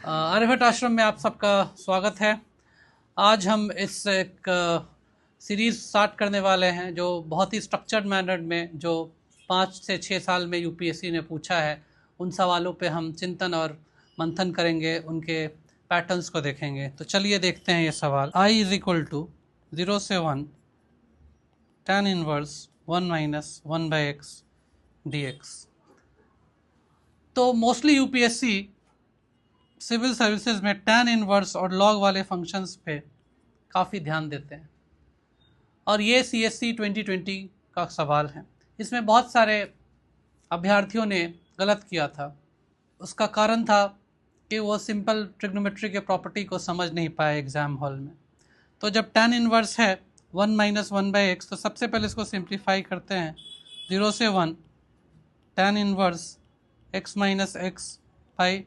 आर्यभट्ट आश्रम में आप सबका स्वागत है। आज हम इस एक सीरीज़ स्टार्ट करने वाले हैं जो बहुत ही स्ट्रक्चर्ड मैनर में जो 5 से 6 साल में यूपीएससी ने पूछा है उन सवालों पे हम चिंतन और मंथन करेंगे, उनके पैटर्न्स को देखेंगे। तो चलिए देखते हैं ये सवाल। I इज इक्वल टू 0 से 1 tan inverse 1 minus 1/x dx। तो मोस्टली यूपीएससी सिविल सर्विसेज में tan इनवर्स और लॉग वाले फंक्शंस पे काफ़ी ध्यान देते हैं और ये CSC 2020 का सवाल है। इसमें बहुत सारे अभ्यर्थियों ने गलत किया था। उसका कारण था कि वो सिंपल ट्रिग्नोमेट्री के प्रॉपर्टी को समझ नहीं पाए एग्ज़ाम हॉल में। तो जब tan इनवर्स है 1 माइनस 1/x, तो सबसे पहले इसको सिंप्लीफाई करते हैं। 0 से 1 tan inverse x minus x by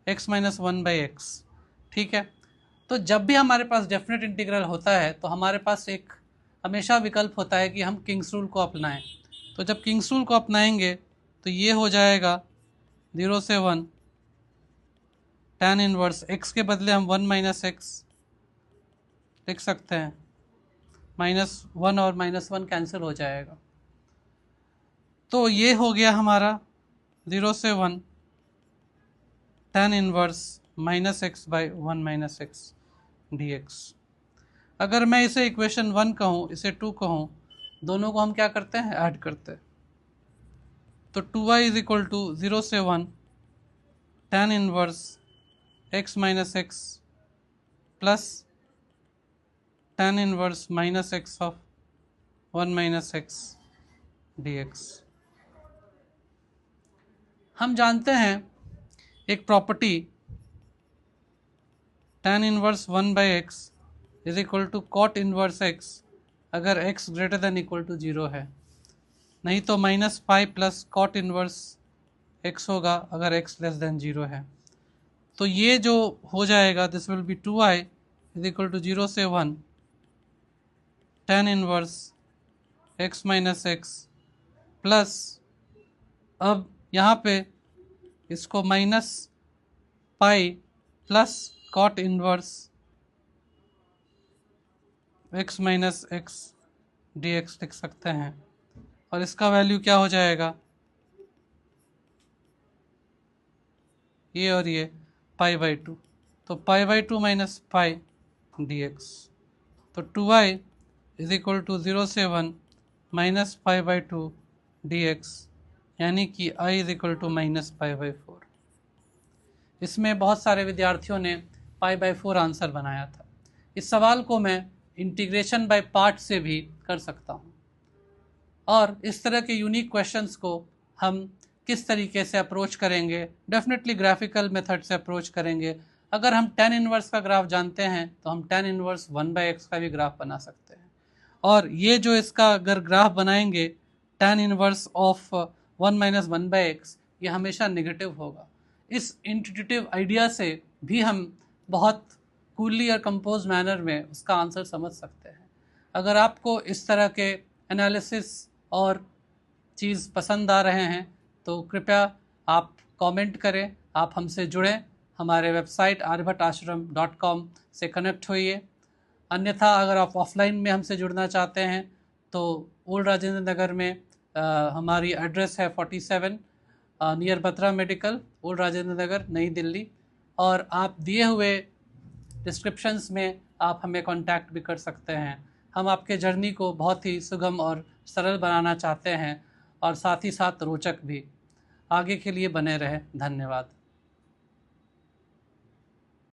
x minus 1/x। ठीक है, तो जब भी हमारे पास डेफिनेट इंटीग्रल होता है तो हमारे पास एक हमेशा विकल्प होता है कि हम किंग्स रूल को अपनाएं। तो जब किंग्स रूल को अपनाएंगे तो ये हो जाएगा 0 से 1 tan इनवर्स x के बदले हम 1 माइनस x लिख सकते हैं, -1 और -1 कैंसिल हो जाएगा। तो ये हो गया हमारा 0 से 1 tan inverse -x by 1 minus x dx। अगर मैं इसे इक्वेशन 1 कहूँ, इसे 2 कहूँ, दोनों को हम क्या करते हैं, ऐड करते हैं। तो 2y इज इक्वल टू 0 से 1 tan inverse x minus x plus tan inverse -x of 1 minus x dx। हम जानते हैं एक property tan inverse 1/x is equal to cot inverse x अगर x greater than equal to 0 है, नहीं तो -pi plus cot inverse x होगा अगर x लेस देन 0 है। तो ये जो हो जाएगा this will be 2i is equal to 0 से 1 tan inverse x minus x plus, अब यहाँ पे इसको minus pi plus cot inverse x minus x dx लिख सकते हैं और इसका वैल्यू क्या हो जाएगा, ये और ये π/2। तो π/2 माइनस पाई dx। तो 2i इज इक्वल टू 0 से 1 माइनस π/2 dx, यानी कि i इज इक्वल टू -π/4। इसमें बहुत सारे विद्यार्थियों ने π/4 आंसर बनाया था। इस सवाल को मैं इंटीग्रेशन बाय पार्ट से भी कर सकता हूँ और इस तरह के यूनिक क्वेश्चंस को हम किस तरीके से अप्रोच करेंगे, डेफिनेटली ग्राफिकल मेथड से अप्रोच करेंगे। अगर हम tan इनवर्स का ग्राफ जानते हैं तो हम tan इनवर्स 1/x का भी ग्राफ बना सकते हैं और ये जो इसका अगर ग्राफ बनाएंगे tan inverse of 1 minus 1/x, ये हमेशा नेगेटिव होगा। इस इंट्यूटिव आइडिया से भी हम बहुत कूलली और कंपोज मैनर में उसका आंसर समझ सकते हैं। अगर आपको इस तरह के एनालिसिस और चीज़ पसंद आ रहे हैं तो कृपया आप कमेंट करें, आप हमसे जुड़ें, हमारे वेबसाइट aryabhattashram.com से कनेक्ट होइए। अन्यथा अगर आप ऑफलाइन में हमसे जुड़ना चाहते हैं तो ओल्ड राजेंद्र नगर में हमारी एड्रेस है 47 near Batra medical, old Rajendra Nagar, Nai Delhi. और आप दिए हुए डिस्क्रिप्शंस में आप हमें कांटेक्ट भी कर सकते हैं। हम आपके जर्नी को बहुत ही सुगम और सरल बनाना चाहते हैं और साथ ही साथ रोचक भी। आगे के लिए बने रहें। धन्यवाद।